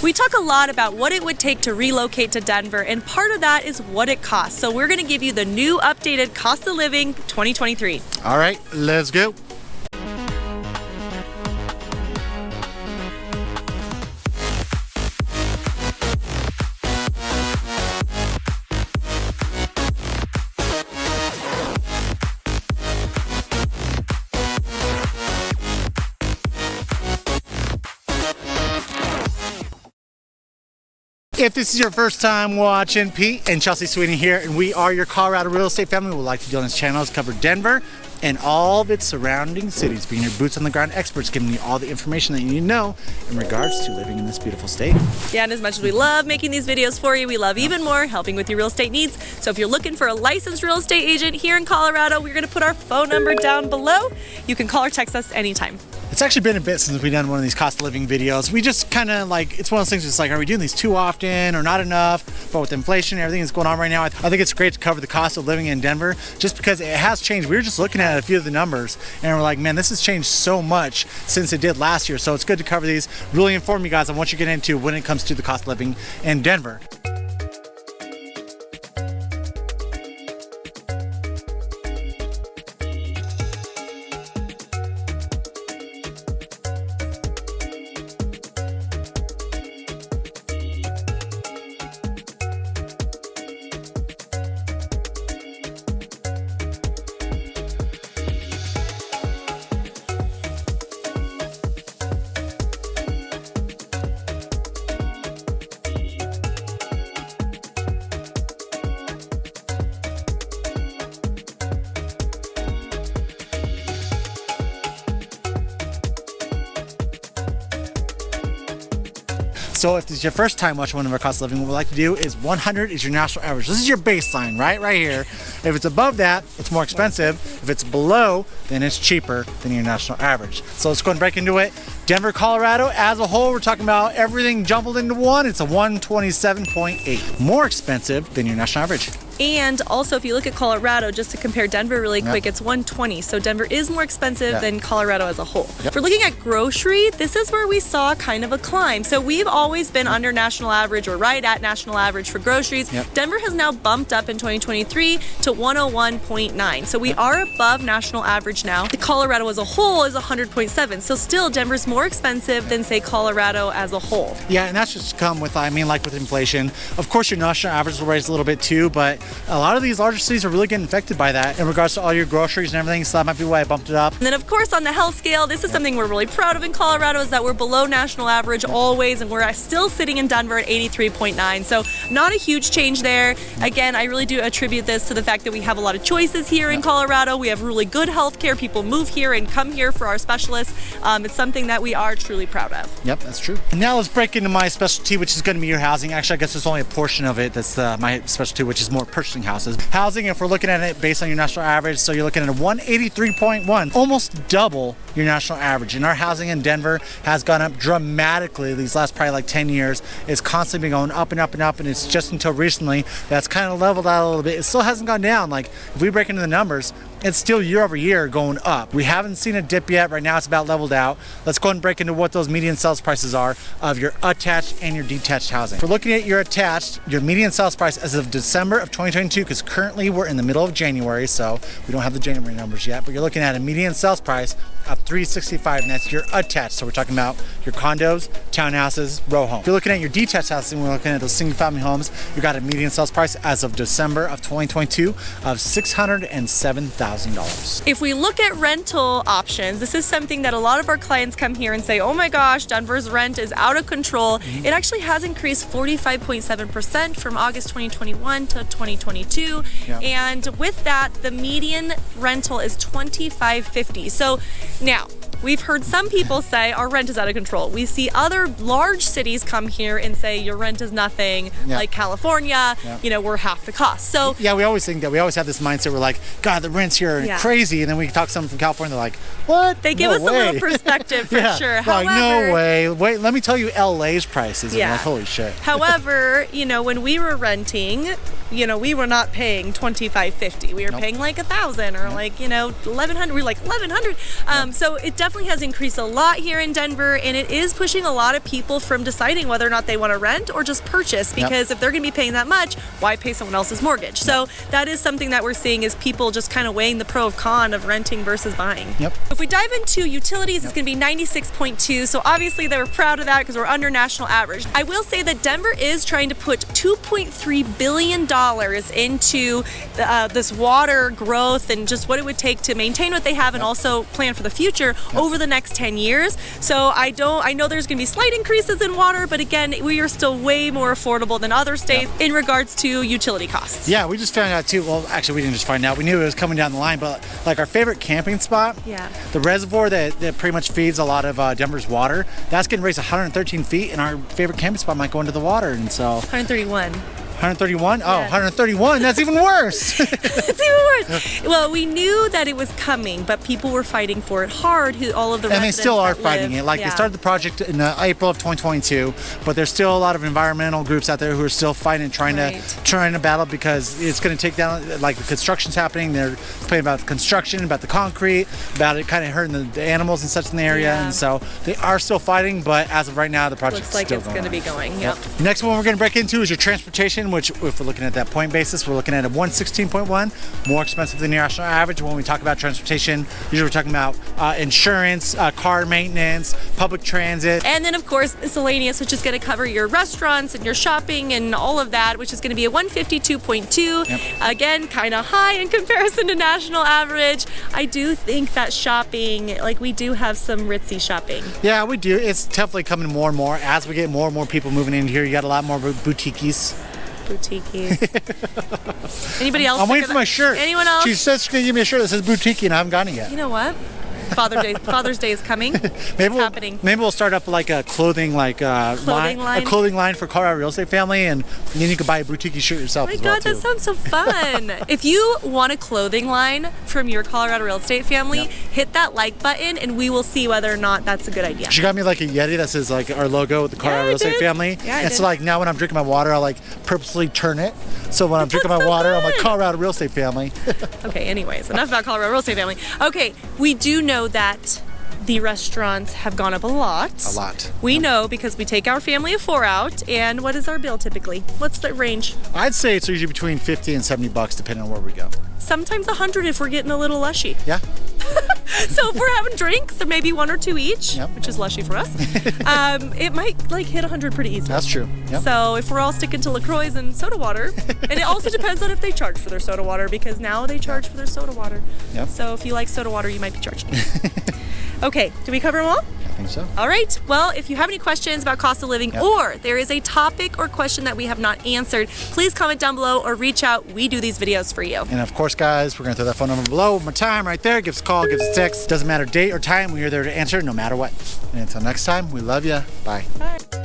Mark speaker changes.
Speaker 1: We talk a lot about what it would take to relocate to Denver, and part of that is what it costs. So we're going to give you the new updated cost of living 2023.
Speaker 2: All right, let's go. If this is your first time watching, Pete and Chelsea Sweeney here, and we are your Colorado real estate family. What we like to do on this channel is cover Denver and all of its surrounding cities, being your boots on the ground experts, giving you all the information that you need to know in regards to living in this beautiful state.
Speaker 1: Yeah, and as much as we love making these videos for you, we love even more helping with your real estate needs. So if you're looking for a licensed real estate agent here in Colorado, we're going to put our phone number down below. You can call or text us anytime.
Speaker 2: It's actually been a bit since we've done one of these cost of living videos. We just kind of like, it's one of those things, it's like, are we doing these too often or not enough? But with inflation and everything that's going on right now, I think it's great to cover the cost of living in Denver just because it has changed. We were just looking at a few of the numbers and we're like, man, this has changed so much since it did last year. So it's good to cover these, really inform you guys on what you get into when it comes to the cost of living in Denver. So if this is your first time watching one of our cost of living, what we like to do is 100 is your national average. This is your baseline, right here. If it's above that, it's more expensive. If it's below, then it's cheaper than your national average. So let's go and break into it. Denver, Colorado, as a whole, we're talking about everything jumbled into one. It's a 127.8, more expensive than your national average.
Speaker 1: And also, if you look at Colorado, just to compare Denver really quick, it's 120. So Denver is more expensive than Colorado as a whole. If we're looking at grocery, this is where we saw kind of a climb. So we've always been under national average or right at national average for groceries. Denver has now bumped up in 2023 to 101.9. So we are above national average now. The Colorado as a whole is 100.7. So still, Denver's more expensive than, say, Colorado as a whole.
Speaker 2: Yeah, and that's just come with, I mean, like with inflation. Of course, your national average will raise a little bit too, but a lot of these larger cities are really getting affected by that in regards to all your groceries and everything, so that might be why I bumped it up.
Speaker 1: And then of course on the health scale, this is something we're really proud of in Colorado, is that we're below national average always, and we're still sitting in Denver at 83.9. So not a huge change there. Again, I really do attribute this to the fact that we have a lot of choices here in Colorado. We have really good health care. People move here and come here for our specialists. It's something that we are truly proud of.
Speaker 2: Yep, that's true. And now let's break into my specialty, which is going to be your housing. Actually, I guess there's only a portion of it that's my specialty, which is more purchasing houses. Housing, if we're looking at it based on your national average, so you're looking at a 183.1, almost double your national average. And our housing in Denver has gone up dramatically these last probably like 10 years. It's constantly been going up and up and up, and it's just until recently that's kind of leveled out a little bit. It still hasn't gone down. Like if we break into the numbers, it's still year over year going up. We haven't seen a dip yet. Right now it's about leveled out. Let's go ahead and break into what those median sales prices are of your attached and your detached housing. If we're looking at your attached, your median sales price as of December of 2022, because currently we're in the middle of January, so we don't have the January numbers yet, but you're looking at a median sales price of $365, and that's your attached. So we're talking about your condos, townhouses, row homes. If you're looking at your detached housing, we're looking at those single family homes. You got a median sales price as of December of 2022 of $607,000.
Speaker 1: If we look at rental options, this is something that a lot of our clients come here and say, oh my gosh, Denver's rent is out of control. It actually has increased 45.7% from August 2021 to 2022. And with that, the median rental is $2,550. So now, we've heard some people say our rent is out of control. We see other large cities come here and say your rent is nothing, like California, you know, we're half the cost. So
Speaker 2: yeah, we always think that. We always have this mindset, we're like, God, the rent's here are crazy. And then we talk to someone from California, they're like, what?
Speaker 1: They give us a little perspective for sure.
Speaker 2: However, like, no way. Wait, let me tell you LA's prices. And like, holy shit.
Speaker 1: However, you know, when we were renting, you know, we were not paying $2,550. We were paying like $1,000 or like, you know, $1,100. We were like $1,100. So it does definitely has increased a lot here in Denver, and it is pushing a lot of people from deciding whether or not they want to rent or just purchase, because if they're going to be paying that much, why pay someone else's mortgage? So that is something that we're seeing, is people just kind of weighing the pro and con of renting versus buying. If we dive into utilities, it's going to be 96.2. So obviously they were proud of that because we're under national average. I will say that Denver is trying to put $2.3 billion into this water growth and just what it would take to maintain what they have and also plan for the future over the next 10 years. So I know there's going to be slight increases in water, but again, we are still way more affordable than other states in regards to utility costs.
Speaker 2: Yeah, we just found out too. Well, actually, we didn't just find out. We knew it was coming down the line, but like our favorite camping spot, the reservoir that pretty much feeds a lot of Denver's water, that's getting raised 113 feet, and our favorite camping spot might go into the water, and so
Speaker 1: 131.
Speaker 2: 131? Oh, 131. That's even worse.
Speaker 1: It's even worse. Well, we knew that it was coming, but people were fighting for it hard. All of the
Speaker 2: and they
Speaker 1: residents
Speaker 2: still are
Speaker 1: that
Speaker 2: fighting
Speaker 1: live.
Speaker 2: it. Like they started the project in April of 2022, but there's still a lot of environmental groups out there who are still fighting, trying to battle, because it's going to take down. Like the construction's happening. They're complaining about the construction, about the concrete, about it kind of hurting the animals and such in the area, and so they are still fighting. But as of right now, the project's
Speaker 1: looks like
Speaker 2: still
Speaker 1: it's going to be going.
Speaker 2: Next one we're going to break into is your transportation, which if we're looking at that point basis, we're looking at a 116.1, more expensive than the national average. When we talk about transportation, usually we're talking about insurance, car maintenance, public transit.
Speaker 1: And then of course miscellaneous, which is going to cover your restaurants and your shopping and all of that, which is going to be a 152.2. Again, kind of high in comparison to national average. I do think that shopping, like we do have some ritzy shopping.
Speaker 2: Yeah, we do. It's definitely coming more and more as we get more and more people moving in here. You got a lot more boutiques.
Speaker 1: Anybody else?
Speaker 2: I'm waiting for my shirt.
Speaker 1: Anyone else?
Speaker 2: She says she's gonna give me a shirt that says boutique, and I haven't gotten it yet.
Speaker 1: You know what? Father's Day is coming. Happening.
Speaker 2: Maybe we'll start up like a clothing line for Colorado Real Estate Family, and then you can buy a boutique shirt yourself.
Speaker 1: Oh my God, that sounds so fun! If you want a clothing line from your Colorado Real Estate Family, hit that like button, and we will see whether or not that's a good idea.
Speaker 2: She got me like a Yeti that says like our logo with the Colorado Real Estate Family.
Speaker 1: Yeah,
Speaker 2: and so like now when I'm drinking my water, I'll like purposely turn it. So when I'm drinking my water, I'm like Colorado Real Estate Family.
Speaker 1: Okay, anyways, enough about Colorado Real Estate Family. Okay, we do know that the restaurants have gone up a lot. We know because we take our family of 4 out, and what is our bill typically? What's the range?
Speaker 2: I'd say it's usually between $50 and $70 depending on where we go.
Speaker 1: Sometimes 100 if we're getting a little lushy.
Speaker 2: Yeah.
Speaker 1: So if we're having drinks, there may be 1 or 2 each, which is lushy for us. It might like hit 100 pretty easily.
Speaker 2: That's true. Yep.
Speaker 1: So if we're all sticking to LaCroix and soda water, and it also depends on if they charge for their soda water, because now they charge for their soda water.
Speaker 2: Yep.
Speaker 1: So if you like soda water, you might be charged. Okay, did we cover them all?
Speaker 2: I think so.
Speaker 1: All right. Well, if you have any questions about cost of living, or there is a topic or question that we have not answered, please comment down below or reach out. We do these videos for you.
Speaker 2: And of course, guys, we're going to throw that phone number below. One more time right there. Give us a call, give us a text. Doesn't matter date or time. We are there to answer no matter what. And until next time, we love you. Bye.
Speaker 1: Bye.